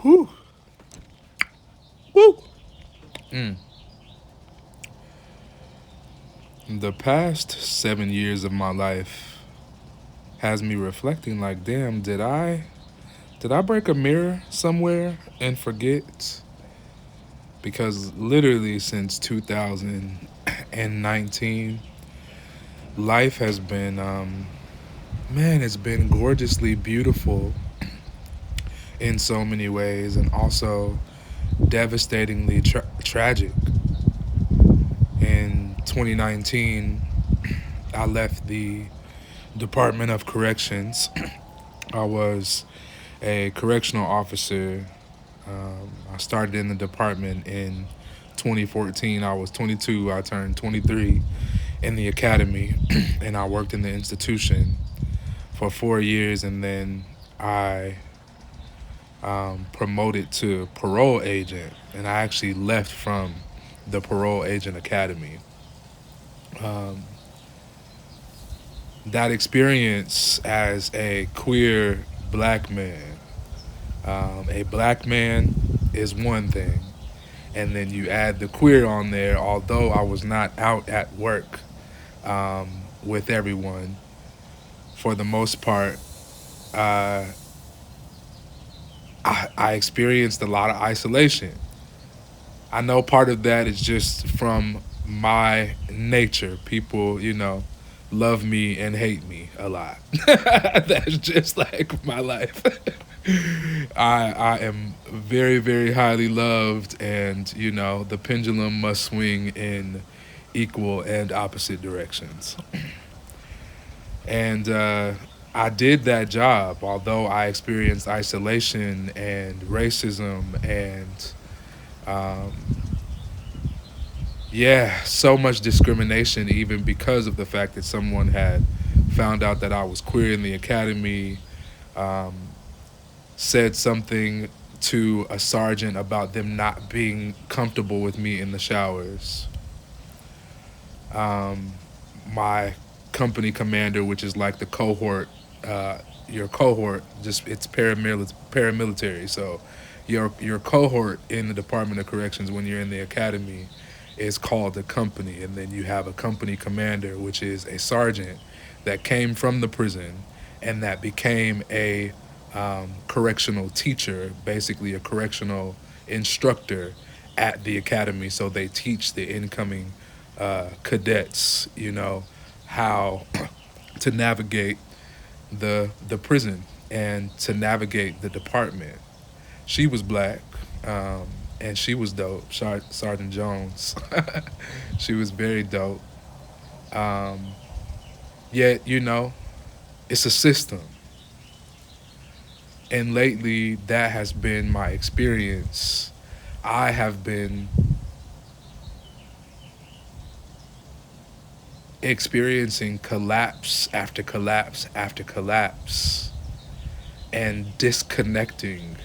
Whew. Woo. Mm. The past 7 years of my life has me reflecting like, damn, did I break a mirror somewhere and forget? Because literally since 2019, life has been, man, it's been gorgeously beautiful in so many ways, and also devastatingly tragic. In 2019, I left the Department of Corrections. I was a correctional officer. I started in the department in 2014. I was 22. I turned 23 in the academy, and I worked in the institution for 4 years, and then I promoted to parole agent, and I actually left from the parole agent academy. Um, that experience as a queer black man, a black man is one thing, and then you add the queer on there. Although I was not out at work with everyone, for the most part, uh, I experienced a lot of isolation. I know part of that is just from my nature. People, love me and hate me a lot. That's just like my life. I am very, very highly loved, and the pendulum must swing in equal and opposite directions. And I did that job, although I experienced isolation and racism and um, yeah, so much discrimination, even because of the fact that someone had found out that I was queer in the academy, um, said something to a sergeant about them not being comfortable with me in the showers. Um, my company commander, which is like the cohort, your cohort, just it's paramilitary. So your cohort in the Department of Corrections when you're in the academy is called the company, and then you have a company commander, which is a sergeant that came from the prison and that became a correctional teacher, basically a correctional instructor at the academy. So they teach the incoming cadets, how to navigate the prison and to navigate the department. She was black, and she was dope. Sergeant Jones, she was very dope. Um, Yet, it's a system, and lately that has been my experience. I have been experiencing collapse after collapse after collapse and disconnecting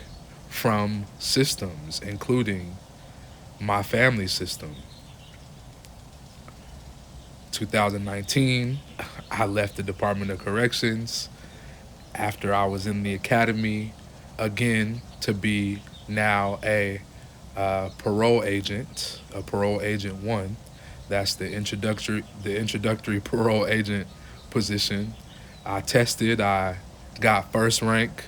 from systems, including my family system. 2019, I left the Department of Corrections after I was in the academy again to be now a parole agent, a parole agent one. That's the introductory parole agent position. I tested, I got first rank,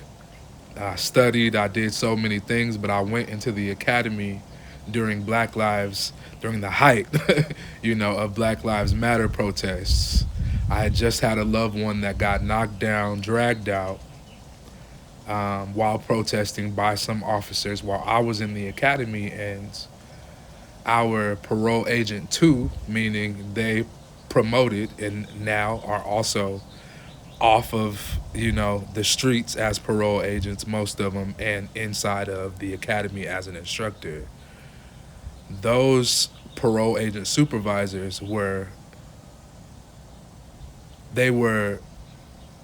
I studied, I did so many things, but I went into the academy during during the height, of Black Lives Matter protests. I had just had a loved one that got knocked down, dragged out while protesting by some officers while I was in the academy, and our parole agent two, meaning they promoted and now are also off of the streets as parole agents, most of them, and inside of the academy as an instructor. Those parole agent supervisors were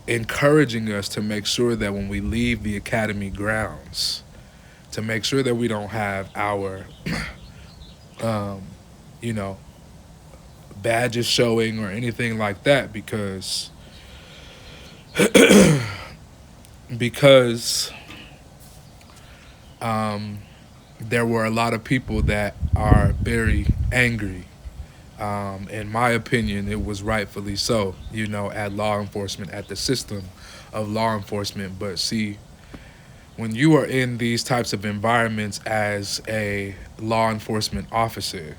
encouraging us to make sure that when we leave the academy grounds, to make sure that we don't have our um, you know badges showing or anything like that, because because there were a lot of people that are very angry. In my opinion, it was rightfully so, at law enforcement, at the system of law enforcement. But see, when you are in these types of environments as a law enforcement officer,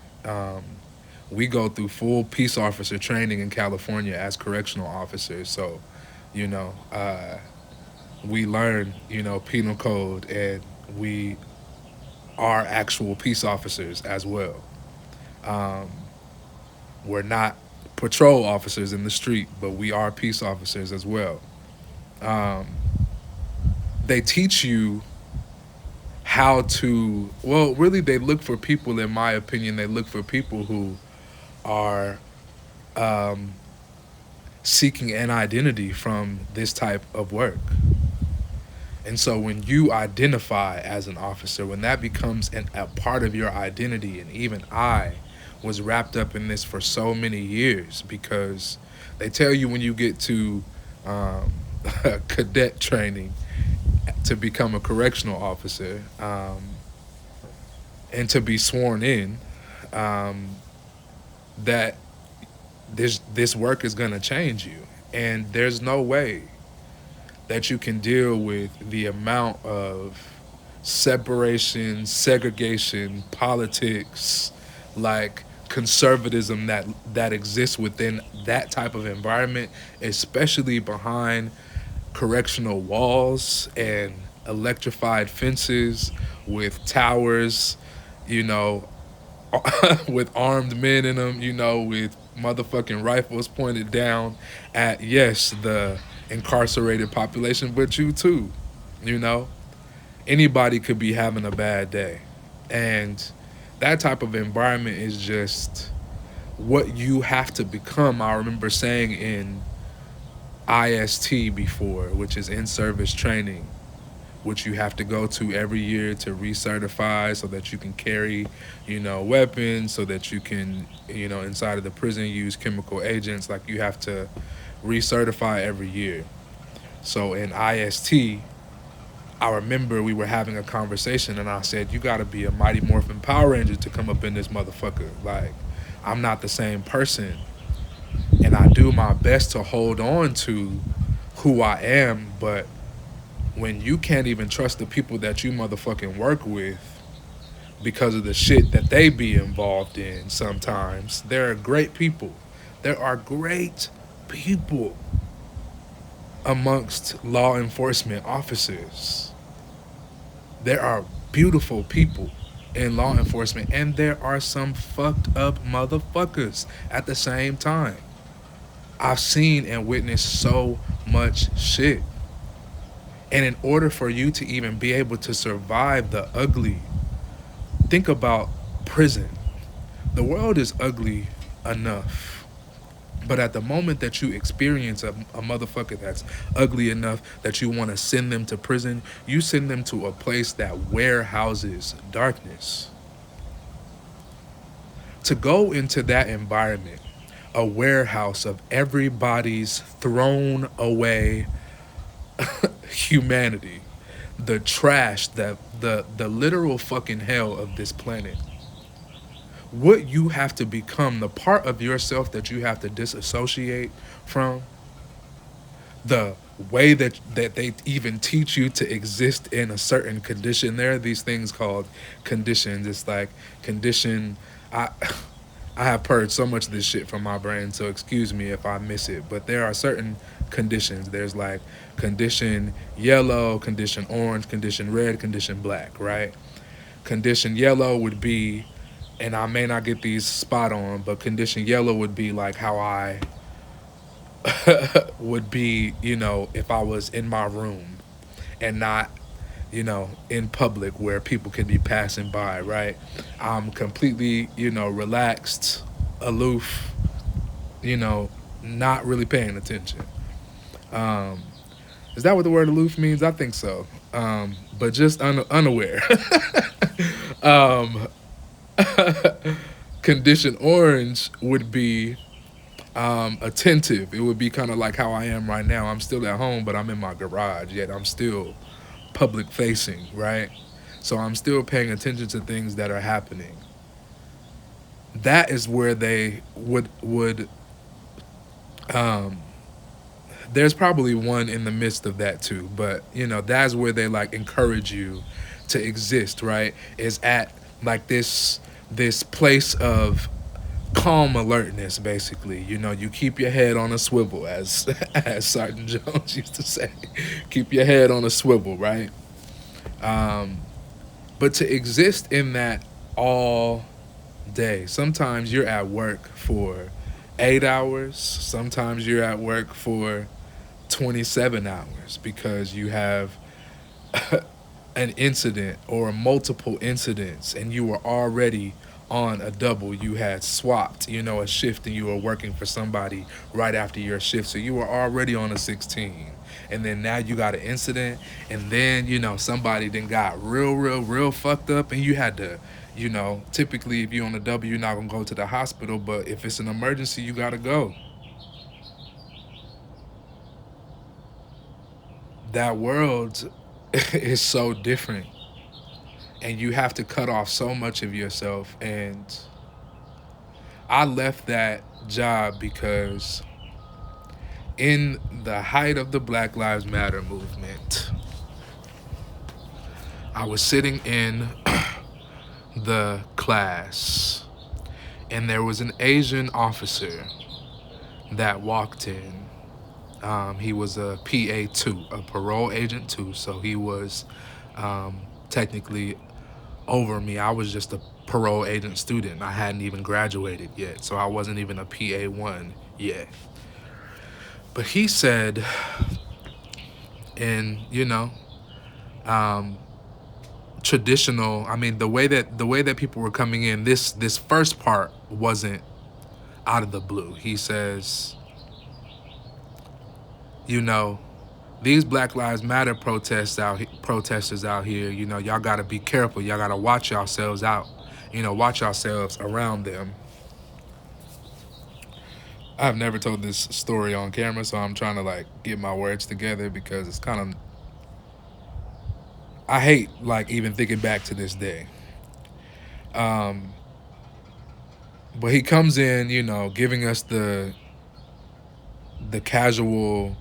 we go through full peace officer training in California as correctional officers. So, you know, uh, we learn, penal code, and we are actual peace officers as well. Um, we're not patrol officers in the street, but we are peace officers as well. Um, they teach you how to, well, really, they look for people, in my opinion, they look for people who are um, seeking an identity from this type of work. And so when you identify as an officer, when that becomes a part of your identity, and even I was wrapped up in this for so many years because they tell you when you get to um, cadet training to become a correctional officer and to be sworn in, um, that this work is going to change you. And there's no way that you can deal with the amount of separation, segregation, politics, like conservatism that exists within that type of environment, especially behind correctional walls and electrified fences with towers, you know, with armed men in them, with motherfucking rifles pointed down at, yes, the incarcerated population, but you too, you know. Anybody could be having a bad day. And that type of environment is just what you have to become. I remember saying in IST before, which is in service training, which you have to go to every year to recertify so that you can carry, weapons, so that you can, inside of the prison use chemical agents. Like, you have to recertify every year. So in IST, I remember we were having a conversation and I said, you gotta be a Mighty Morphin Power Ranger to come up in this motherfucker. Like, I'm not the same person. And I do my best to hold on to who I am, but when you can't even trust the people that you motherfucking work with because of the shit that they be involved in sometimes, there are great people. There are great people amongst law enforcement officers. There are beautiful people in law enforcement, and there are some fucked up motherfuckers at the same time. I've seen and witnessed so much shit. And in order for you to even be able to survive the ugly, think about prison. The world is ugly enough. But at the moment that you experience a motherfucker that's ugly enough that you want to send them to prison, you send them to a place that warehouses darkness. To go into that environment, a warehouse of everybody's thrown away humanity, the trash, the literal fucking hell of this planet. What you have to become, the part of yourself that you have to disassociate from, the way that they even teach you to exist in a certain condition. There are these things called conditions. It's like condition. I I have purged so much of this shit from my brain, so excuse me if I miss it. But there are certain conditions. There's like condition yellow, condition orange, condition red, condition black, right? Condition yellow would be, and I may not get these spot on, but condition yellow would be like how I would be, if I was in my room and not, in public where people could be passing by, right? I'm completely, relaxed, aloof, not really paying attention. Um, is that what the word aloof means? I think so. But just unaware. um, condition orange would be Attentive. It would be kind of like how I am right now. I'm still at home, but I'm in my garage, yet I'm still public facing, right? So I'm still paying attention to things that are happening. That is where they would um there's probably one in the midst of that too, but that's where they like encourage you to exist, right? Is at like this place of calm alertness, basically. You keep your head on a swivel, as as Sergeant Jones used to say. Keep your head on a swivel, right? um but to exist in that all day, sometimes you're at work for 8 hours, sometimes you're at work for 27 hours because you have an incident or multiple incidents and you were already on a double. You had swapped, a shift, and you were working for somebody right after your shift. So you were already on a 16. And then now you got an incident, and then, somebody then got real, real, real fucked up, and you had to, typically if you're on a double, you're not gonna go to the hospital, but if it's an emergency, you gotta go. That world is so different, and you have to cut off so much of yourself. And I left that job because in the height of the Black Lives Matter movement, I was sitting in the class, and there was an Asian officer that walked in. He was a PA2, a parole agent 2, so he was technically over me. I was just a parole agent student. I hadn't even graduated yet, so I wasn't even a PA1 yet. But he said, in um, traditional, I mean, the way that people were coming in, this first part wasn't out of the blue. He says, these Black Lives Matter protesters out here, y'all gotta be careful. Y'all gotta watch yourselves out. Watch yourselves around them. I've never told this story on camera, so I'm trying to like get my words together because it's kind of, I hate like even thinking back to this day. Um, but he comes in, giving us the casual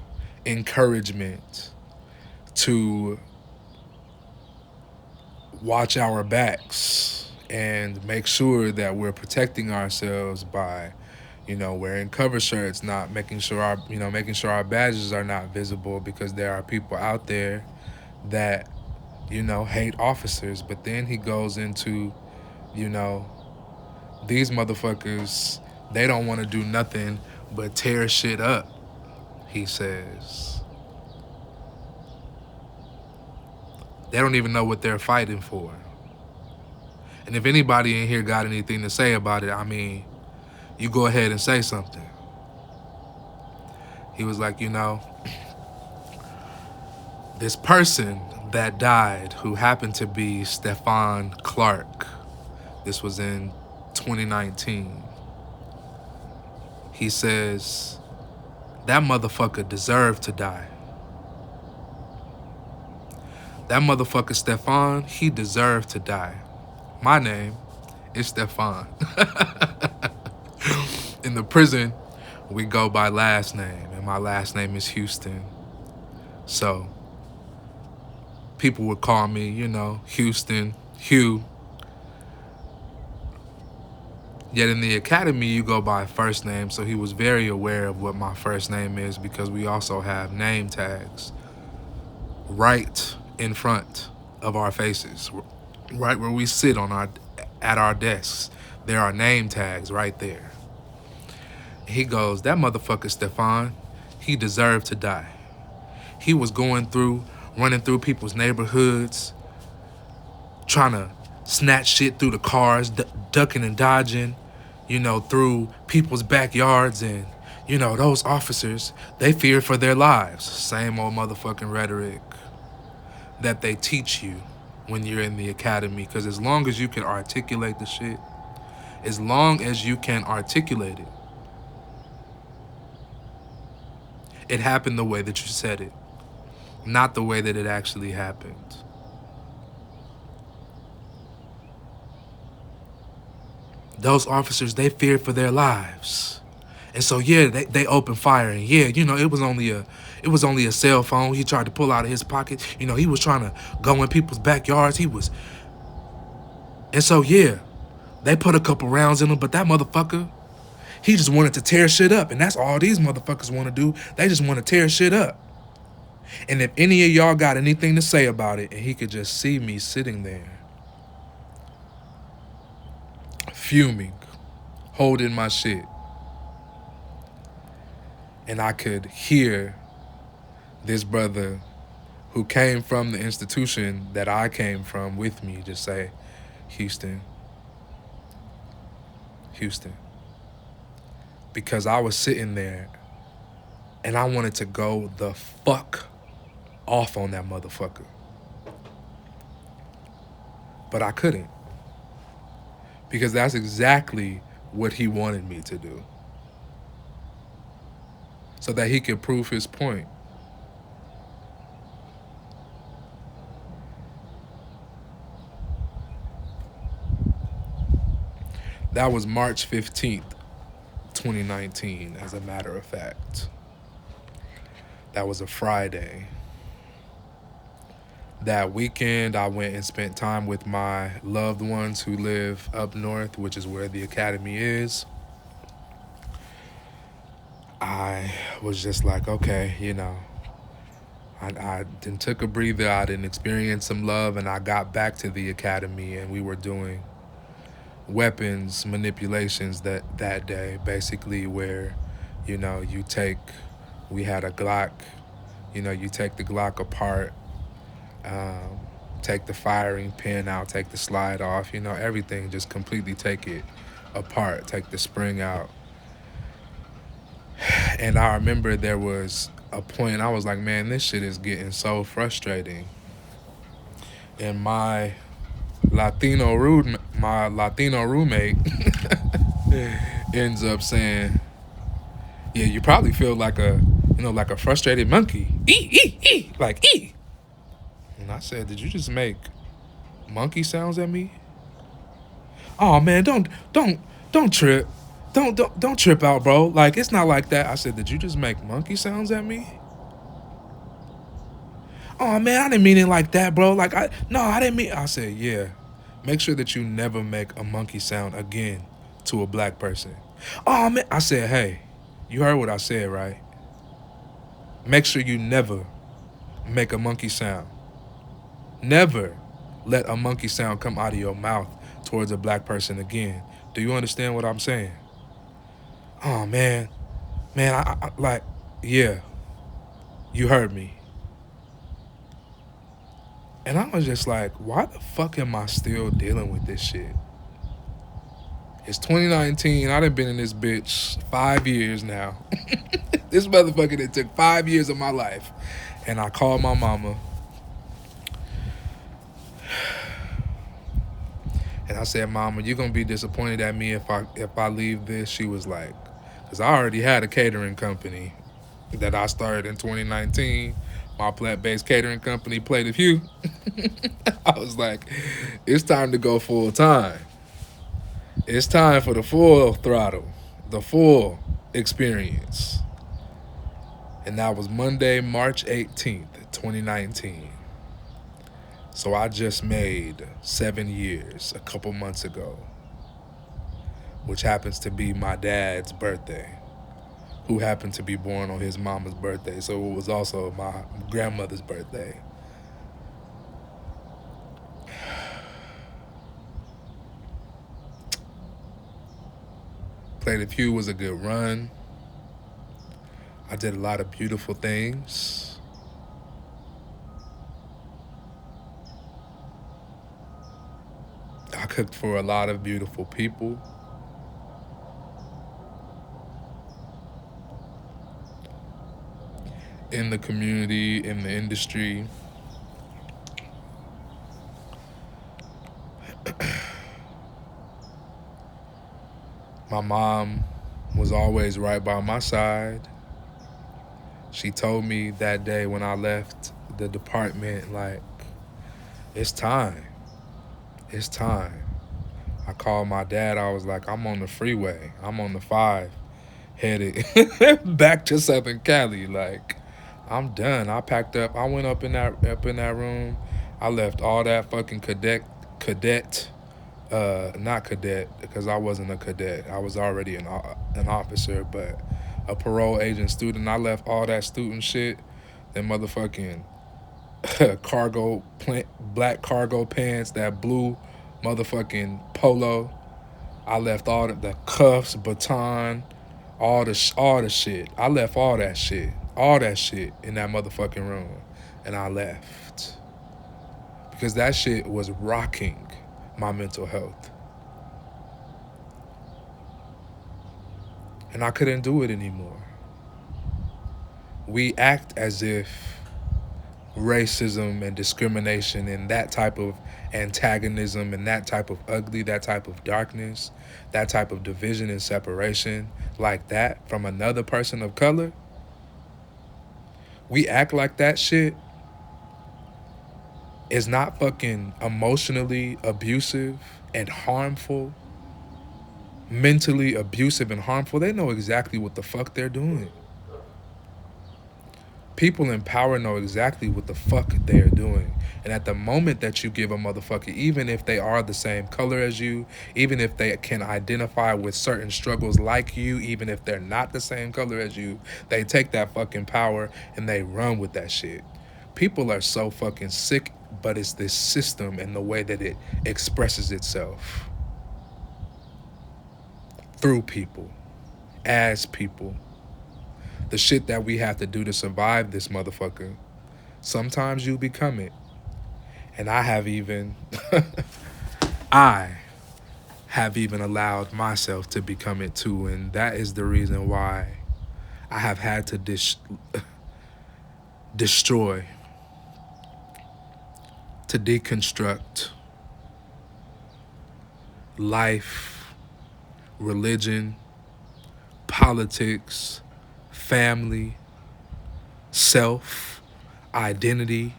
encouragement to watch our backs and make sure that we're protecting ourselves by, wearing cover shirts, not making sure our badges are not visible because there are people out there that, hate officers. But then he goes into, you know, these motherfuckers, they don't want to do nothing but tear shit up, he says. They don't even know what they're fighting for. And if anybody in here got anything to say about it, I mean, you go ahead and say something. He was like, this person that died, who happened to be Stefan Clark, this was in 2019. He says, that motherfucker deserved to die. That motherfucker Stefan, he deserved to die. My name is Stefan. In the prison, we go by last name, and my last name is Houston. So people would call me, Houston, Hugh. Yet in the academy, you go by first name, so he was very aware of what my first name is because we also have name tags right in front of our faces, right where we sit at our desks. There are name tags right there. He goes, that motherfucker Stefan, he deserved to die. He was running through people's neighborhoods, trying to snatch shit through the cars, ducking and dodging, through people's backyards. And, those officers, they feared for their lives. Same old motherfucking rhetoric that they teach you when you're in the academy. Because as long as you can articulate the shit, as long as you can articulate it, It happened the way that you said it, not the way that it actually happened. Those officers, they feared for their lives. And so yeah, they opened fire, and yeah, it was only a cell phone he tried to pull out of his pocket. He was trying to go in people's backyards. And so yeah, they put a couple rounds in him, but that motherfucker, he just wanted to tear shit up, and that's all these motherfuckers want to do. They just want to tear shit up. And if any of y'all got anything to say about it, and he could just see me sitting there, fuming, holding my shit, and I could hear this brother who came from the institution that I came from with me just say, Houston. Because I was sitting there and I wanted to go the fuck off on that motherfucker. But I couldn't. Because that's exactly what he wanted me to do. So that he could prove his point. That was March 15th, 2019, as a matter of fact. That was a Friday. That weekend, I went and spent time with my loved ones who live up north, which is where the academy is. I was just like, okay, I then took a breather. I didn't experience some love, and I got back to the academy, and we were doing weapons manipulations that day, basically, where, we had a Glock, you take the Glock apart, take the firing pin out, take the slide off, everything, just completely take it apart, take the spring out. And I remember there was a point I was like, man, this shit is getting so frustrating. And my Latino roommate ends up saying, yeah, you probably feel like a frustrated monkey. Like, ee. And I said, did you just make monkey sounds at me? Oh man, don't trip. Don't trip out, bro. Like, it's not like that. I said, did you just make monkey sounds at me? Oh man, I didn't mean it like that, bro. Like, I didn't mean. I said, yeah. Make sure that you never make a monkey sound again to a black person. Oh man, I said, hey, you heard what I said, right? Make sure you never make a monkey sound. Never let a monkey sound come out of your mouth towards a black person again. Do you understand what I'm saying? Oh man, I like, yeah, you heard me. And I was just like, why the fuck am I still dealing with this shit? It's 2019. I done been in this bitch 5 years now. This motherfucker that took 5 years of my life. And I called my mama. And I said, Mama, you gonna be disappointed at me if I leave this? She was like, because I already had a catering company that I started in 2019. My plant-based catering company, Plate of Hue. I was like, it's time to go full time. It's time for the full throttle, the full experience. And that was Monday, March 18th, 2019. So I just made 7 years a couple months ago, which happens to be my dad's birthday, who happened to be born on his mama's birthday. So it was also my grandmother's birthday. Plate of Hue was a good run. I did a lot of beautiful things. I cooked for a lot of beautiful people. In the community, in the industry. My mom was always right by my side. She told me that day when I left the department, like, it's time. It's time. I called my dad. I was like, I'm on the freeway. I'm on the 5 headed back to Southern Cali. Like, I'm done. I packed up. I went up in that room. I left all that fucking cadet, not cadet because I wasn't a cadet. I was already an officer, but a parole agent student. I left all that student shit. Then motherfucking black cargo pants, that blue motherfucking polo. I left all the cuffs, baton, all the shit. I left all that shit in that motherfucking room, and I left because that shit was rocking my mental health, and I couldn't do it anymore. We act as if racism and discrimination and that type of antagonism and that type of ugly, that type of darkness, that type of division and separation like that from another person of color, we act like that shit is not fucking emotionally abusive and harmful, mentally abusive and harmful. They know exactly what the fuck they're doing. People in power know exactly what the fuck they're doing. And at the moment that you give a motherfucker, even if they are the same color as you, even if they can identify with certain struggles like you, even if they're not the same color as you, they take that fucking power and they run with that shit. People are so fucking sick, but it's this system and the way that it expresses itself through people, as people. The shit that we have to do to survive this motherfucker. Sometimes you become it. And I have even I have even allowed myself to become it too. And that is the reason why I have had to destroy, to deconstruct life, religion, politics, family, self, identity.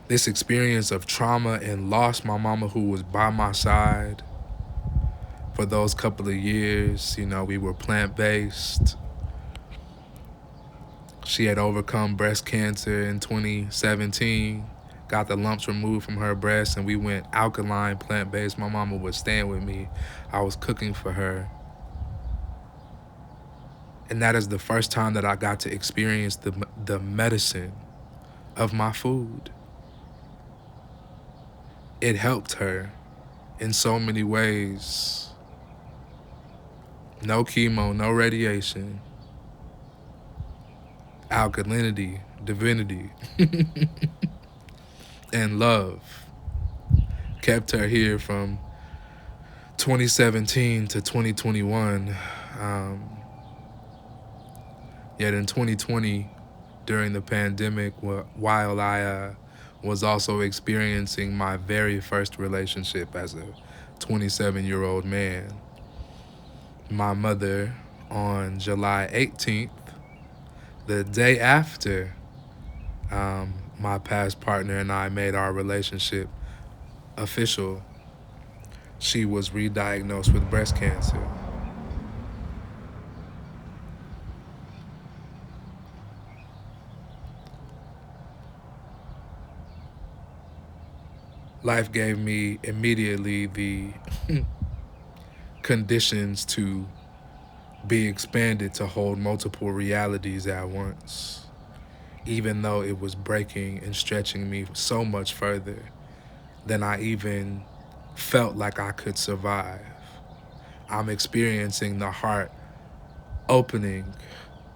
This experience of trauma and loss, my mama who was by my side for those couple of years, we were plant-based. She had overcome breast cancer in 2017, got the lumps removed from her breast, and we went alkaline plant-based. My mama was staying with me. I was cooking for her. And that is the first time that I got to experience the medicine of my food. It helped her in so many ways. No chemo, no radiation, alkalinity, divinity, and love kept her here from 2017 to 2021. Yet in 2020, during the pandemic, while I was also experiencing my very first relationship as a 27-year-old man, my mother, on July 18th, the day after my past partner and I made our relationship official, she was re-diagnosed with breast cancer. Life gave me immediately the conditions to be expanded to hold multiple realities at once, even though it was breaking and stretching me so much further than I even felt like I could survive. I'm experiencing the heart opening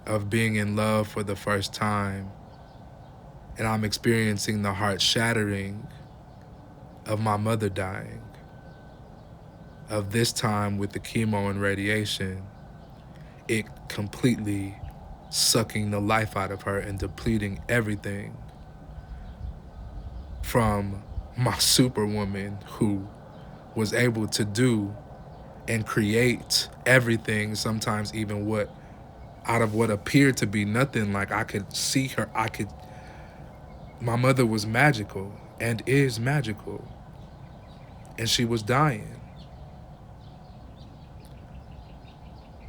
of being in love for the first time, and I'm experiencing the heart shattering of my mother dying, of this time with the chemo and radiation, it completely sucking the life out of her and depleting everything from my superwoman who was able to do and create everything, sometimes even what out of what appeared to be nothing. Like I could see her, my mother was magical and is magical, and she was dying,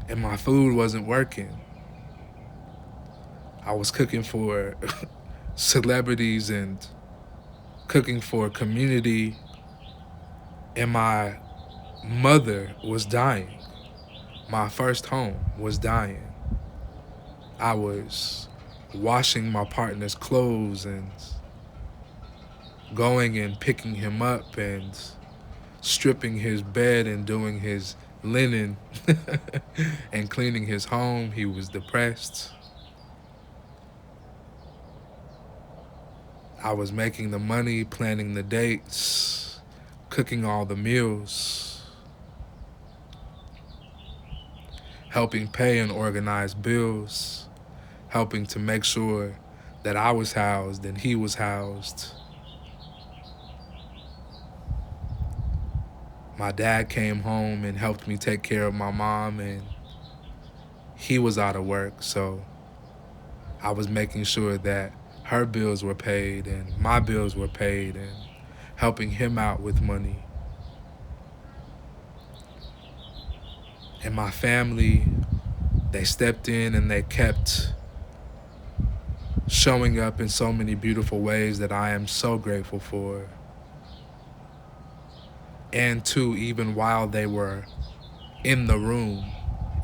and my food wasn't working. I was cooking for celebrities and cooking for community, and my mother was dying. My first home was dying. I was washing my partner's clothes and going and picking him up and stripping his bed and doing his linen and cleaning his home. He was depressed. I was making the money, planning the dates, cooking all the meals, helping pay and organize bills, helping to make sure that I was housed and he was housed. My dad came home and helped me take care of my mom, and he was out of work, so I was making sure that her bills were paid and my bills were paid and helping him out with money. And my family, they stepped in and they kept showing up in so many beautiful ways that I am so grateful for. And too, even while they were in the room,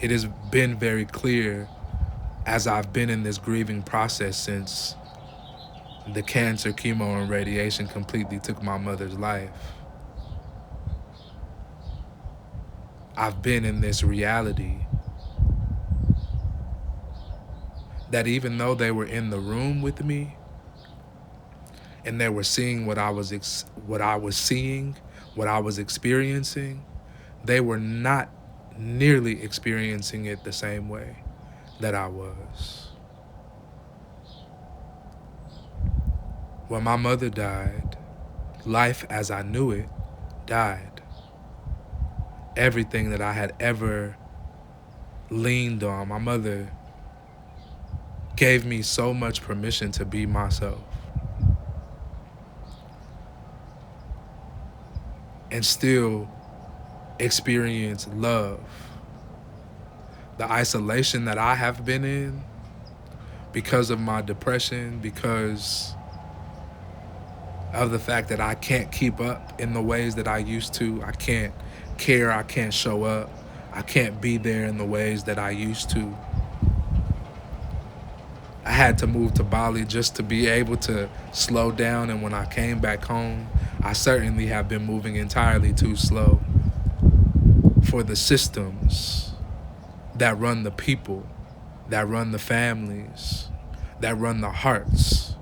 it has been very clear as I've been in this grieving process since the cancer, chemo, and radiation completely took my mother's life. I've been in this reality that even though they were in the room with me and they were seeing what I was seeing, what I was experiencing, they were not nearly experiencing it the same way that I was. When my mother died, life as I knew it died. Everything that I had ever leaned on, my mother gave me so much permission to be myself and still experience love. The isolation that I have been in because of my depression, because of the fact that I can't keep up in the ways that I used to. I can't care, I can't show up, I can't be there in the ways that I used to. I had to move to Bali just to be able to slow down, and when I came back home, I certainly have been moving entirely too slow for the systems that run the people, that run the families, that run the hearts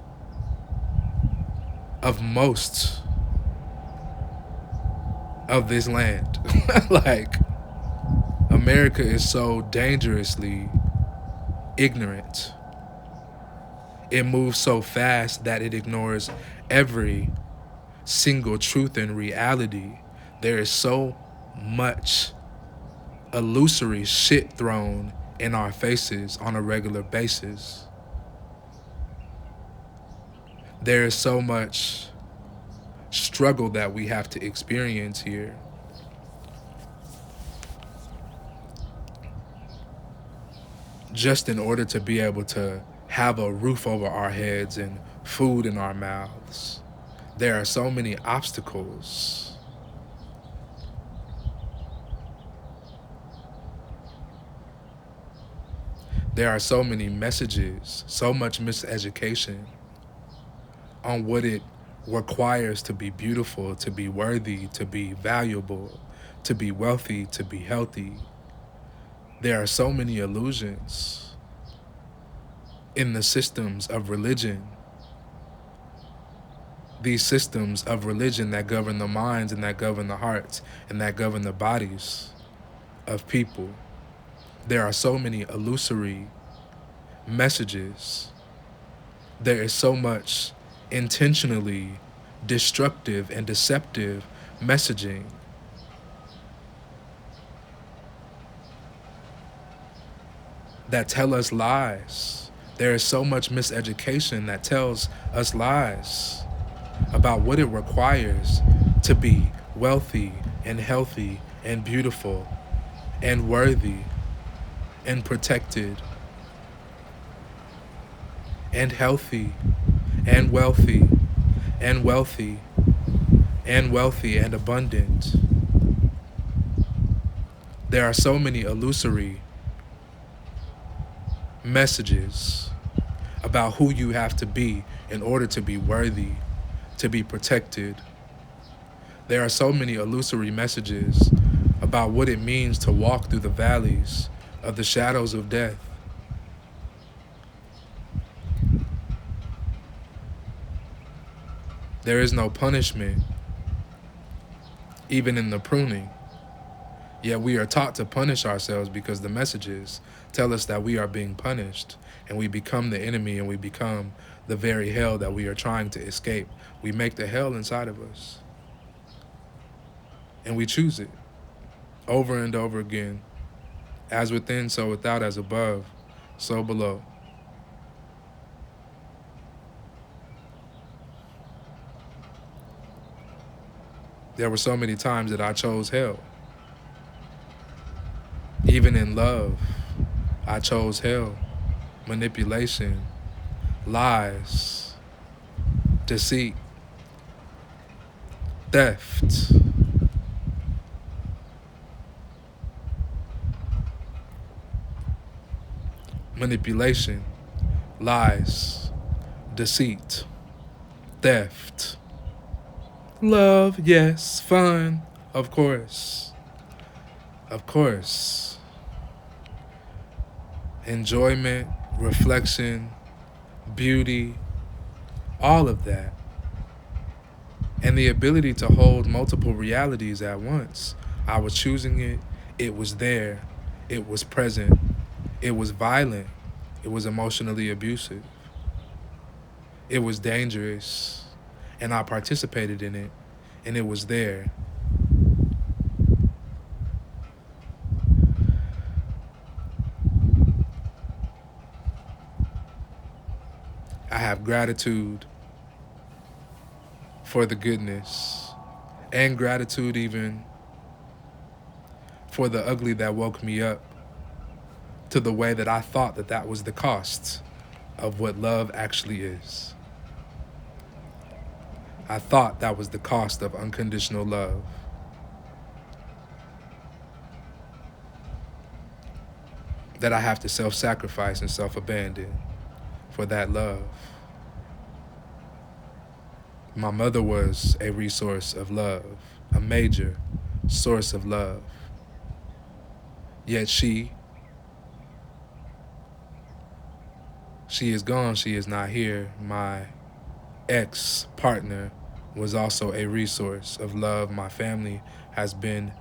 of most of this land. Like, America is so dangerously ignorant. It moves so fast that it ignores every single truth and reality. There is so much illusory shit thrown in our faces on a regular basis. There is so much struggle that we have to experience here. Just in order to be able to have a roof over our heads and food in our mouths. There are so many obstacles. There are so many messages, so much miseducation on what it requires to be beautiful, to be worthy, to be valuable, to be wealthy, to be healthy. There are so many illusions in the systems of religion. These systems of religion that govern the minds and that govern the hearts and that govern the bodies of people. There are so many illusory messages. There is so much intentionally destructive and deceptive messaging. that tell us lies. There is so much miseducation that tells us lies about what it requires to be wealthy and healthy and beautiful and worthy and protected and healthy and wealthy and wealthy and wealthy and abundant. There are so many illusory messages about who you have to be in order to be worthy, to be protected. There are so many illusory messages about what it means to walk through the valleys of the shadows of death. There is no punishment, even in the pruning. Yet we are taught to punish ourselves because the messages tell us that we are being punished, and we become the enemy, and we become the very hell that we are trying to escape. We make the hell inside of us, and we choose it over and over again. As within, so without, as above, so below. There were so many times that I chose hell. Even in love, I chose hell. Manipulation, lies, deceit, theft. Manipulation, lies, deceit, theft. Love, yes. Fun, of course. Of course. Enjoyment, reflection, beauty, all of that. And the ability to hold multiple realities at once. I was choosing it. It was there. It was present. It was violent. It was emotionally abusive. It was dangerous. And I participated in it. And it was there. I have gratitude for the goodness, and gratitude even for the ugly that woke me up to the way that I thought that that was the cost of what love actually is. I thought that was the cost of unconditional love. That I have to self-sacrifice and self-abandon for that love. My mother was a resource of love, a major source of love. Yet she is gone, she is not here. My ex-partner was also a resource of love. My family has been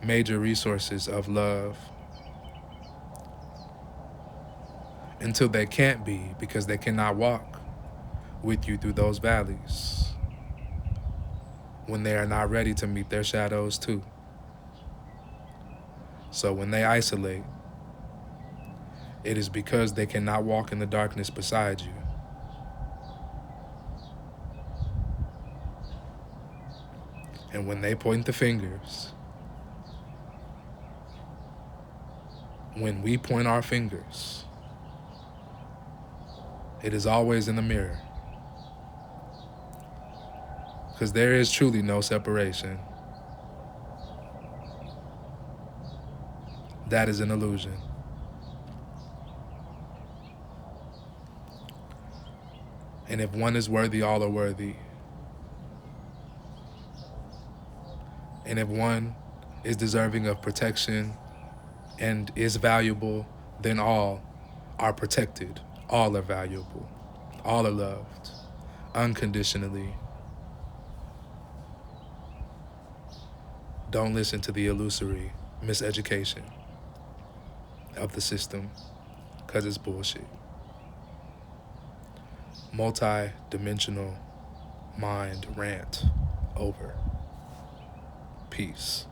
major resources of love until they can't be, because they cannot walk with you through those valleys when they are not ready to meet their shadows too. So when they isolate, it is because they cannot walk in the darkness beside you. And when they point the fingers, when we point our fingers, it is always in the mirror. Because there is truly no separation. That is an illusion. And if one is worthy, all are worthy. And if one is deserving of protection and is valuable, then all are protected. All are valuable. All are loved unconditionally. Don't listen to the illusory miseducation of the system, because it's bullshit. Multi-dimensional mind rant over. Peace.